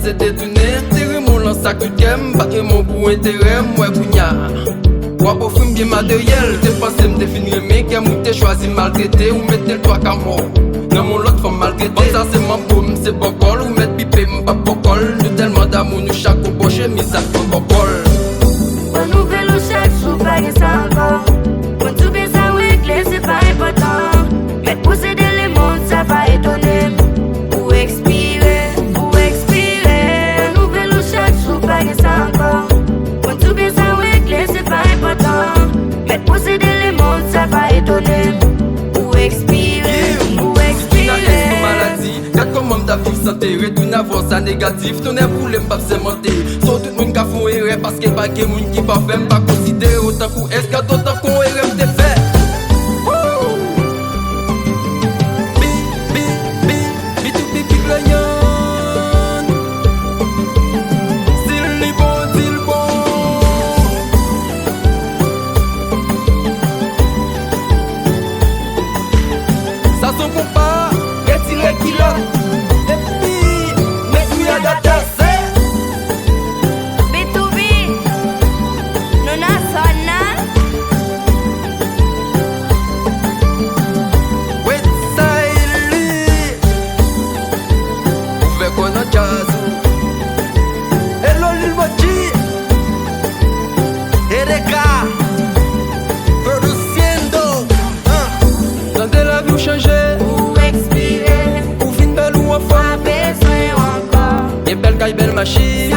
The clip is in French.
C'est détourné, tirer mon lance à coup de gamme, battre mon pour intérêt, moi bougnard. Quoi pour film bien matériel, t'es passé me définir mes gamme ou t'es choisi maltraité ou mettre le toit qu'à mort. Non mon l'autre femme maltraité, bon ça c'est mon pomme, c'est bocol ou mettre pipé m'pas bocol. Nous tellement d'amour, nous chaque au poche, mise à ton bocol. Bonne nouvelle ou chaque jour, pas que ça encore. Quand tout bien ça réglé, c'est pas important. Mais posséder les mondes, ça va étonner. Ou expirer. Quand tout bien ça réglé, c'est pas important. Mais posséder les mondes, ça va étonner. Ou expirer, ou expirer. Maladie, quatre comment ta vie santé, retourne à voir ça négatif. Ton air pour les m'pas sémenté. Sauf tout le monde qui a font erreur parce qu'il n'y a pas de monde qui pas fait, m'pas considérer autant qu'on est-ce qu'il y a d'autant qu'on erreur t'es fait. Ou expirer, ou fin belle ou enfant, pas besoin encore. et belle caille belle machine.